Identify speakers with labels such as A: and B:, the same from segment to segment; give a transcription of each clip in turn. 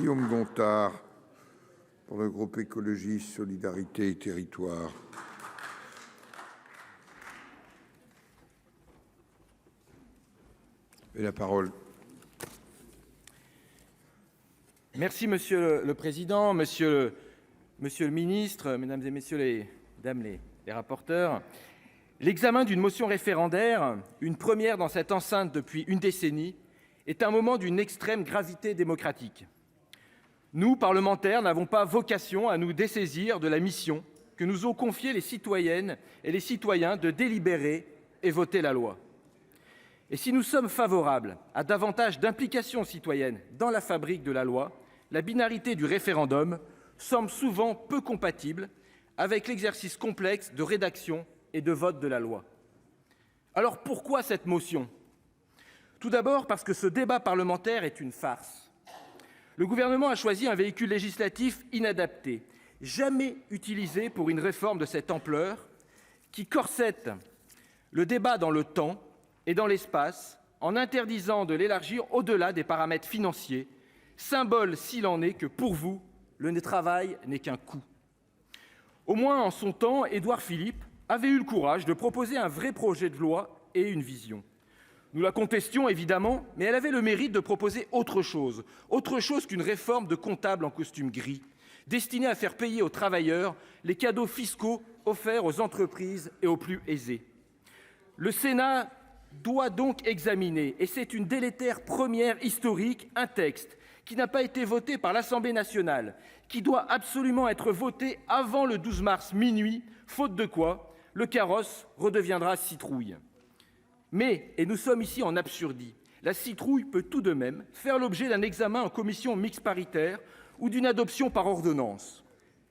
A: Guillaume Gontard, pour le groupe Écologiste – Solidarité et Territoires. Et la parole.
B: Merci Monsieur le Président, Monsieur le Ministre, Mesdames et Messieurs les rapporteurs. L'examen d'une motion référendaire, une première dans cette enceinte depuis une décennie, est un moment d'une extrême gravité démocratique. Nous, parlementaires, n'avons pas vocation à nous dessaisir de la mission que nous ont confiée les citoyennes et les citoyens de délibérer et voter la loi. Et si nous sommes favorables à davantage d'implication citoyenne dans la fabrique de la loi, la binarité du référendum semble souvent peu compatible avec l'exercice complexe de rédaction et de vote de la loi. Alors pourquoi cette motion ? Tout d'abord parce que ce débat parlementaire est une farce. Le gouvernement a choisi un véhicule législatif inadapté, jamais utilisé pour une réforme de cette ampleur, qui corsette le débat dans le temps et dans l'espace en interdisant de l'élargir au-delà des paramètres financiers, symbole s'il en est que pour vous, le travail n'est qu'un coût. Au moins en son temps, Édouard Philippe avait eu le courage de proposer un vrai projet de loi et une vision. Nous la contestions évidemment, mais elle avait le mérite de proposer autre chose qu'une réforme de comptable en costume gris, destinée à faire payer aux travailleurs les cadeaux fiscaux offerts aux entreprises et aux plus aisés. Le Sénat doit donc examiner, et c'est une délétère première historique, un texte qui n'a pas été voté par l'Assemblée nationale, qui doit absolument être voté avant le 12 mars minuit, faute de quoi le carrosse redeviendra citrouille. Mais, et nous sommes ici en absurdie, la citrouille peut tout de même faire l'objet d'un examen en commission mixte paritaire ou d'une adoption par ordonnance.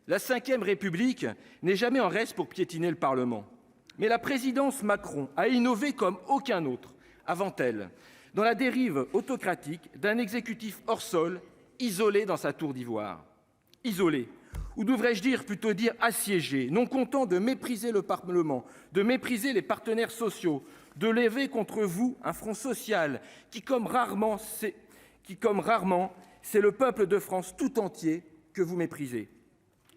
B: La Ve République n'est jamais en reste pour piétiner le Parlement. Mais la présidence Macron a innové comme aucun autre avant elle, dans la dérive autocratique d'un exécutif hors sol, isolé dans sa tour d'ivoire. Isolé, ou devrais-je plutôt dire assiégé, non content de mépriser le Parlement, de mépriser les partenaires sociaux, de lever contre vous un front social qui, comme rarement, c'est le peuple de France tout entier que vous méprisez.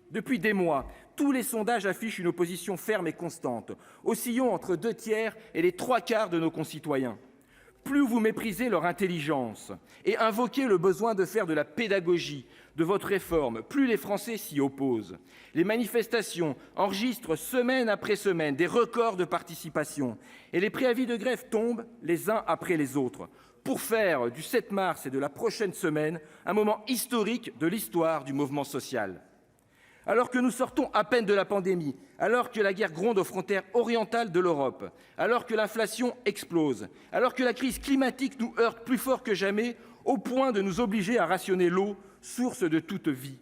B: Depuis des mois, tous les sondages affichent une opposition ferme et constante, oscillant entre 2/3 et les 3/4 de nos concitoyens. Plus vous méprisez leur intelligence et invoquez le besoin de faire de la pédagogie de votre réforme, plus les Français s'y opposent. Les manifestations enregistrent semaine après semaine des records de participation et les préavis de grève tombent les uns après les autres pour faire du 7 mars et de la prochaine semaine un moment historique de l'histoire du mouvement social. Alors que nous sortons à peine de la pandémie, alors que la guerre gronde aux frontières orientales de l'Europe, alors que l'inflation explose, alors que la crise climatique nous heurte plus fort que jamais, au point de nous obliger à rationner l'eau, source de toute vie,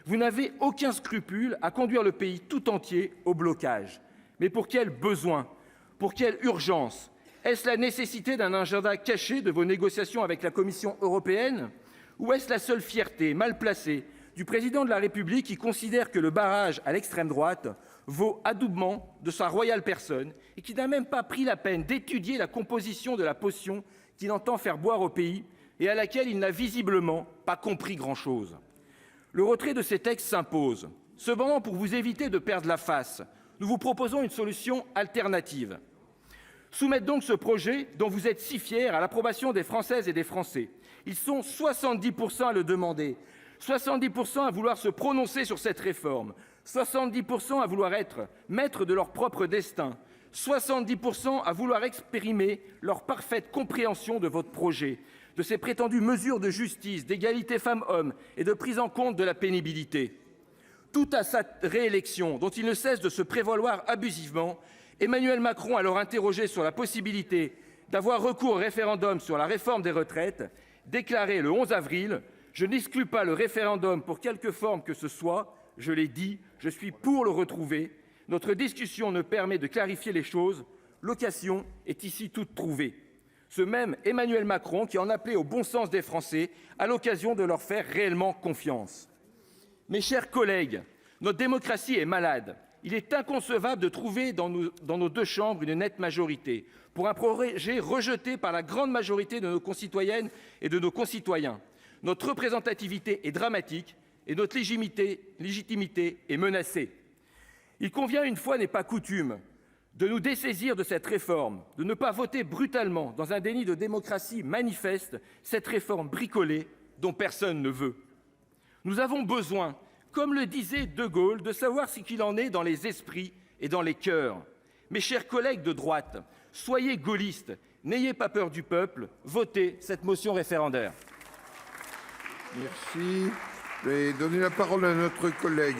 B: vous n'avez aucun scrupule à conduire le pays tout entier au blocage. Mais pour quel besoin ? Pour quelle urgence ? Est-ce la nécessité d'un agenda caché de vos négociations avec la Commission européenne ? Ou est-ce la seule fierté, mal placée, du président de la République qui considère que le barrage à l'extrême droite vaut adoubement de sa royale personne et qui n'a même pas pris la peine d'étudier la composition de la potion qu'il entend faire boire au pays et à laquelle il n'a visiblement pas compris grand-chose. Le retrait de ces textes s'impose. Cependant, pour vous éviter de perdre la face, nous vous proposons une solution alternative. Soumettre donc ce projet, dont vous êtes si fiers, à l'approbation des Françaises et des Français. Ils sont 70% à le demander, 70% à vouloir se prononcer sur cette réforme, 70% à vouloir être maîtres de leur propre destin, 70% à vouloir exprimer leur parfaite compréhension de votre projet, de ces prétendues mesures de justice, d'égalité femmes-hommes et de prise en compte de la pénibilité. Tout à sa réélection, dont il ne cesse de se prévaloir abusivement, Emmanuel Macron, alors interrogé sur la possibilité d'avoir recours au référendum sur la réforme des retraites, déclarait le 11 avril « Je n'exclus pas le référendum pour quelque forme que ce soit, je l'ai dit, je suis pour le retrouver. Notre discussion ne permet de clarifier les choses, l'occasion est ici toute trouvée. » Ce même Emmanuel Macron qui en appelait au bon sens des Français à l'occasion de leur faire réellement confiance. Mes chers collègues, notre démocratie est malade. Il est inconcevable de trouver dans nos deux chambres une nette majorité pour un projet rejeté par la grande majorité de nos concitoyennes et de nos concitoyens. notre représentativité est dramatique et notre légitimité est menacée. Il convient, une fois n'est pas coutume, de nous dessaisir de cette réforme, de ne pas voter brutalement, dans un déni de démocratie manifeste, cette réforme bricolée dont personne ne veut. Nous avons besoin, comme le disait De Gaulle, de savoir ce qu'il en est dans les esprits et dans les cœurs. Mes chers collègues de droite, soyez gaullistes, n'ayez pas peur du peuple, votez cette motion référendaire.
A: Merci. Je vais donner la parole à notre collègue